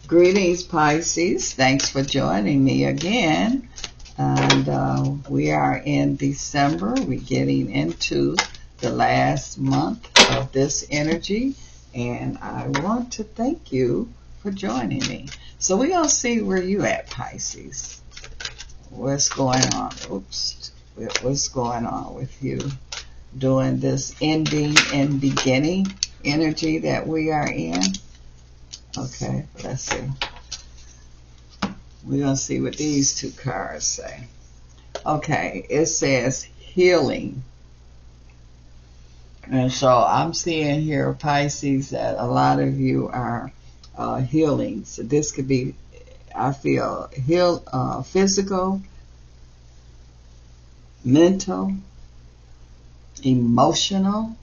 Greetings, Pisces. Thanks for joining me again. And we are in December. We're getting into the last month of this energy. And I want to thank you for joining me. So we're going to see where you at, Pisces. What's going on? Oops. What's going on with you during this ending and beginning energy that we are in? Okay, let's see. We're going to see what these two cards say. Okay, it says healing. And so I'm seeing here, Pisces, that a lot of you are healing. So this could be, I feel, physical, mental, emotional.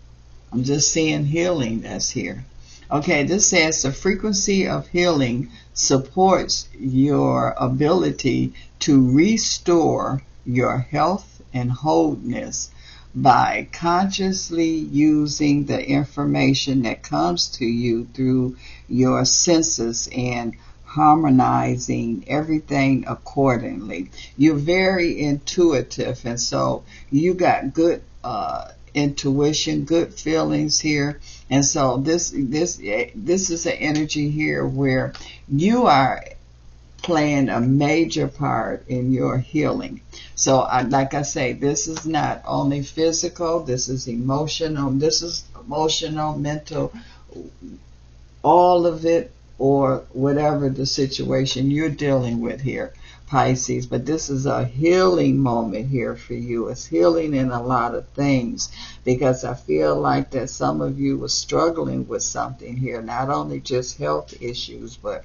I'm just seeing healing that's here. Okay, this says the frequency of healing supports your ability to restore your health and wholeness by consciously using the information that comes to you through your senses and harmonizing everything accordingly. You're very intuitive, and so you got good intuition, good feelings here. And so this is an energy here where you are playing a major part in your healing. So like I say, this is not only physical, this is emotional, mental, all of it, or whatever the situation you're dealing with here, Pisces. But this is a healing moment here for you. It's healing in a lot of things, because I feel like that some of you were struggling with something here, not only just health issues, but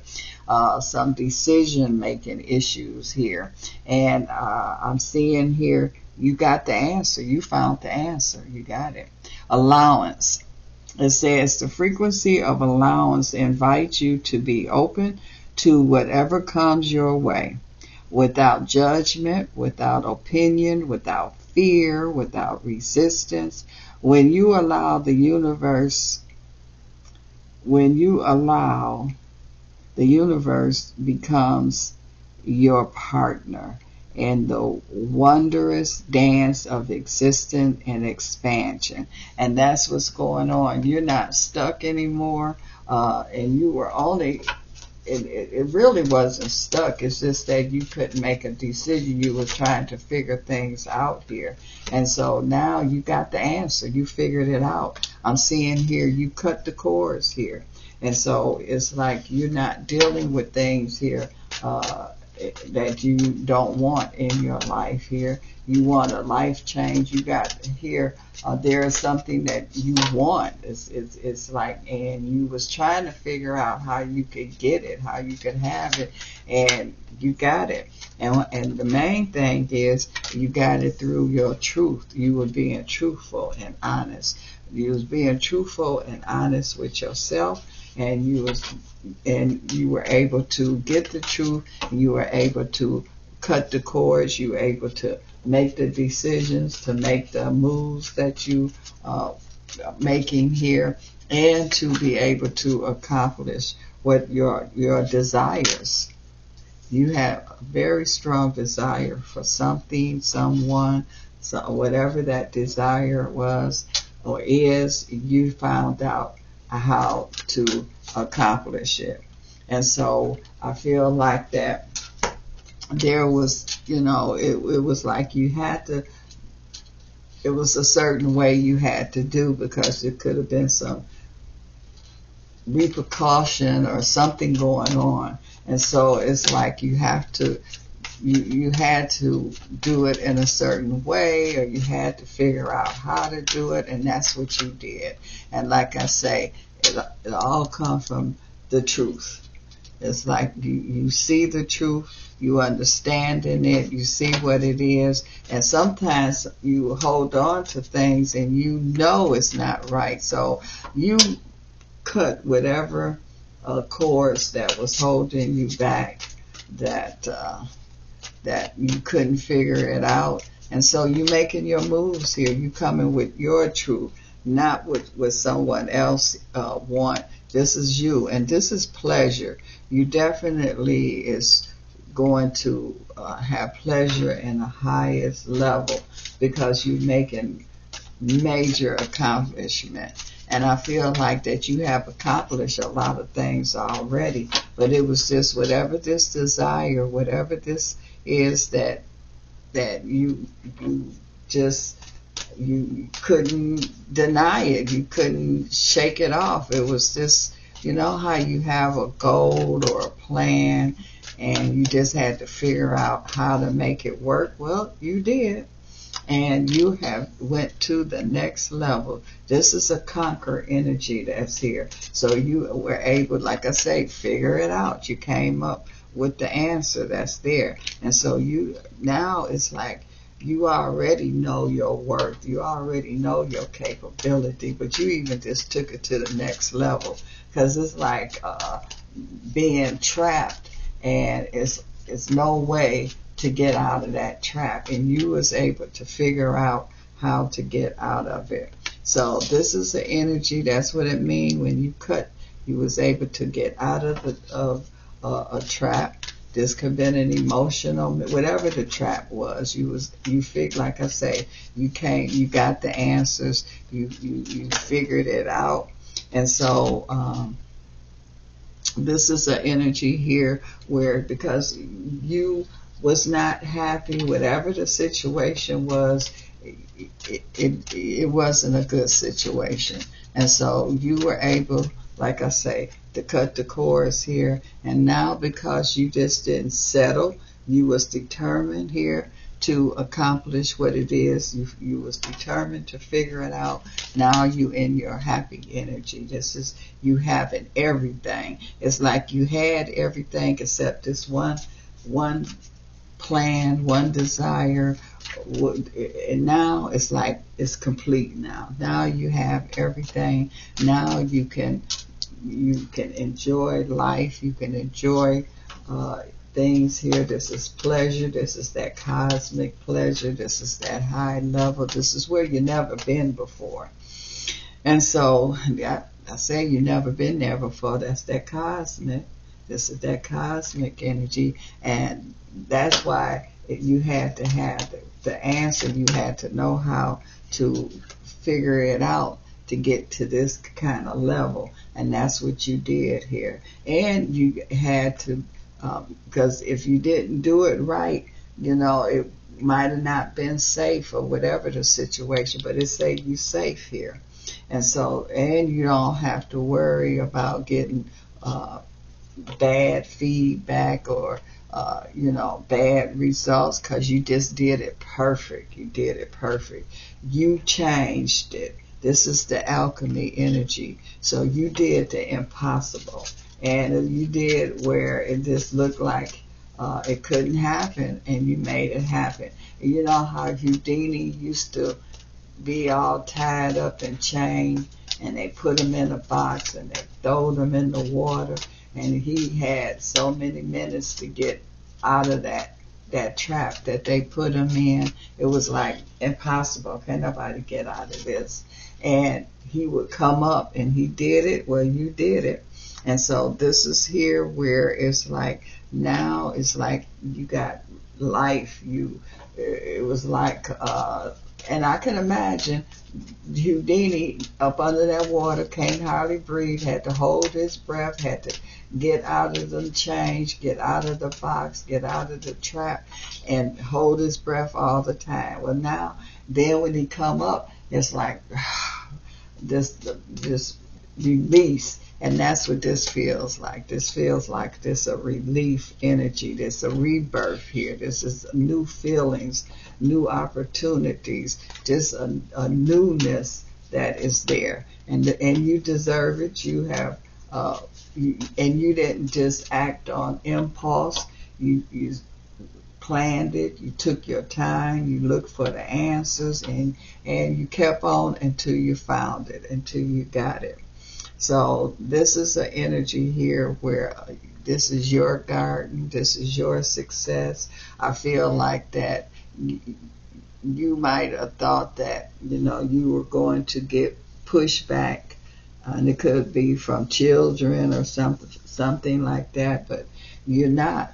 some decision-making issues here. And I'm seeing here you got the answer. You found the answer. You got it. Allowance. It says the frequency of allowance invites you to be open to whatever comes your way, without judgment, without opinion, without fear, without resistance. When you allow the universe becomes your partner in the wondrous dance of existence and expansion. And that's what's going on. You're not stuck anymore, and you were only, it really wasn't stuck. It's just that you couldn't make a decision. You were trying to figure things out here. And so now you got the answer. You figured it out. I'm seeing here you cut the cords here. And so it's like you're not dealing with things here that you don't want in your life here. You want a life change. You got here, there is something that you want. It's like, and you was trying to figure out how you could get it, how you could have it, and you got it. And the main thing is you got it through your truth. You were being truthful and honest. You was being truthful and honest with yourself, and you were able to get the truth. You were able to cut the cords. You were able to make the decisions, to make the moves that you making here, and to be able to accomplish what your desires. You have a very strong desire for something, someone, so whatever that desire was or is, you found out how to accomplish it. And so I feel like that there was, it was like you had to, it was a certain way you had to do, because it could have been some repercussion or something going on. And so it's like you have to, you had to do it in a certain way, or you had to figure out how to do it, and that's what you did. And like I say, it all comes from the truth. It's like you see the truth, you understand in it, you see what it is, and sometimes you hold on to things and you know it's not right. So you cut whatever cords that was holding you back, that you couldn't figure it out. And so you making your moves here. You coming with your truth, not what someone else want. This is you, and this is pleasure. You definitely is going to have pleasure in the highest level because you're making major accomplishment. And I feel like that you have accomplished a lot of things already, but it was just whatever this desire, whatever this is that you just you couldn't deny it. You couldn't shake it off. It was just, you know how you have a goal or a plan and you just had to figure out how to make it work? Well, you did. And you have went to the next level. This is a conquer energy that's here. So you were able, like I say, figure it out. You came up with the answer that's there. And so you now it's like you already know your worth. You already know your capability, but you even just took it to the next level because it's like being trapped, and it's no way to get out of that trap, and you was able to figure out how to get out of it. So this is the energy. That's what it means when you cut. You was able to get out of a trap. This could have been an emotional, whatever the trap was. You figured, like I say, you got the answers. You figured it out, and so this is an energy here where because you was not happy, whatever the situation was, it wasn't a good situation. And so you were able, like I say, to cut the cords here. And now because you just didn't settle, you was determined here to accomplish what it is. You was determined to figure it out. Now you in your happy energy. This is you having everything. It's like you had everything except this one plan, one desire, and now it's like it's complete now. Now you have everything. Now you can enjoy life. You can enjoy things here. This is pleasure. This is that cosmic pleasure. This is that high level. This is where you never been before. And so I say you never been there before. That's that cosmic. This is that cosmic energy, and that's why you had to have the answer. You had to know how to figure it out to get to this kind of level, and that's what you did here. And you had to, because if you didn't do it right, it might have not been safe or whatever the situation, but it saved you safe here. And so, and you don't have to worry about getting bad feedback or bad results, because you just did it perfect. You did it perfect. You changed it. This is the alchemy energy. So you did the impossible, and you did where it just looked like it couldn't happen, and you made it happen. And you know how Houdini used to be all tied up and chained, and they put him in a box and they throw him in the water, and he had so many minutes to get out of that trap that they put him in. It was like impossible. Can nobody get out of this? And he would come up, and he did it. Well, you did it. And so this is here where it's like now it's like you got life. It was like and I can imagine Houdini up under that water, can't hardly breathe, had to hold his breath, had to get out of the change, get out of the box, get out of the trap, and hold his breath all the time. Well, now, then when he come up, it's like this release. And that's what this feels like. This feels like this a relief energy. There's a rebirth here. This is new feelings, new opportunities, just a newness that is there. And you deserve it. You have, and you didn't just act on impulse. You planned it. You took your time. You looked for the answers, and you kept on until you found it, until you got it. So this is an energy here where this is your garden, this is your success. I feel like that you might have thought that, you were going to get pushed back And it could be from children or something like that, but you're not.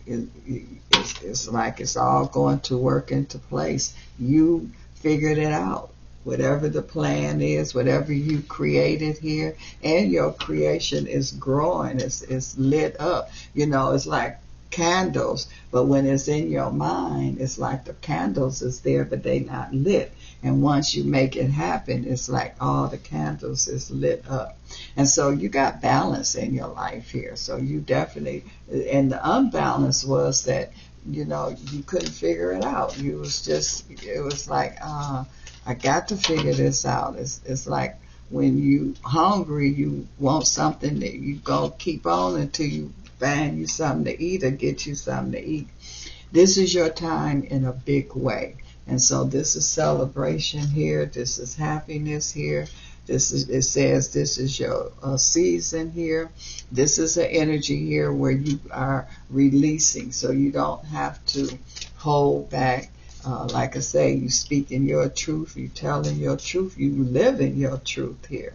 It's like it's all going to work into place. You figured it out. Whatever the plan is, whatever you created here, and your creation is growing, it's lit up. It's like candles, but when it's in your mind, it's like the candles is there, but they not lit. And once you make it happen, it's like all the candles is lit up. And so you got balance in your life here. So you definitely, and the unbalance was that, you couldn't figure it out. It was like, I got to figure this out. It's like when you hungry, you want something that you go keep on until you find you something to eat or get you something to eat. This is your time in a big way. And so this is celebration here. This is happiness here. It says this is your season here. This is an energy here where you are releasing. So you don't have to hold back. Like I say, you speaking your truth, you telling your truth, you living your truth here.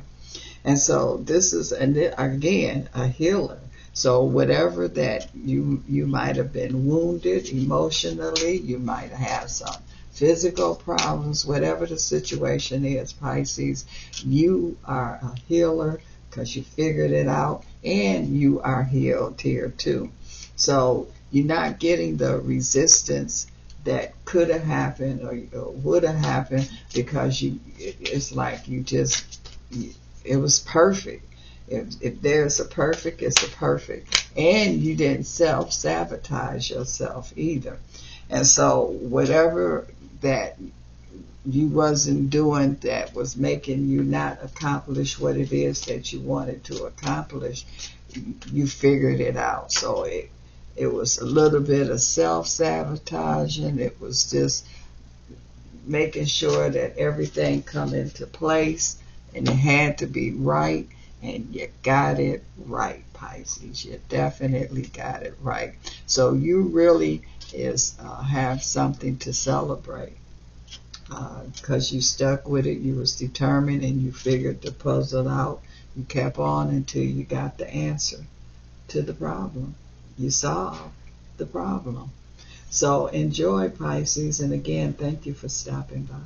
And so this is, and again, a healer. So whatever that you might have been wounded emotionally, you might have some physical problems, whatever the situation is, Pisces, you are a healer because you figured it out, and you are healed here too. So you're not getting the resistance that could have happened or would have happened because it's like it was perfect. If there's a perfect, it's a perfect. And you didn't self-sabotage yourself either. And so whatever that you wasn't doing that was making you not accomplish what it is that you wanted to accomplish, you figured it out. So it was a little bit of self-sabotaging. It was just making sure that everything come into place, and it had to be right, and you got it right, Pisces. You definitely got it right. So you really have something to celebrate because you stuck with it. You was determined, and you figured the puzzle out. You kept on until you got the answer to the problem. You solved the problem. So enjoy, Pisces, and again, thank you for stopping by.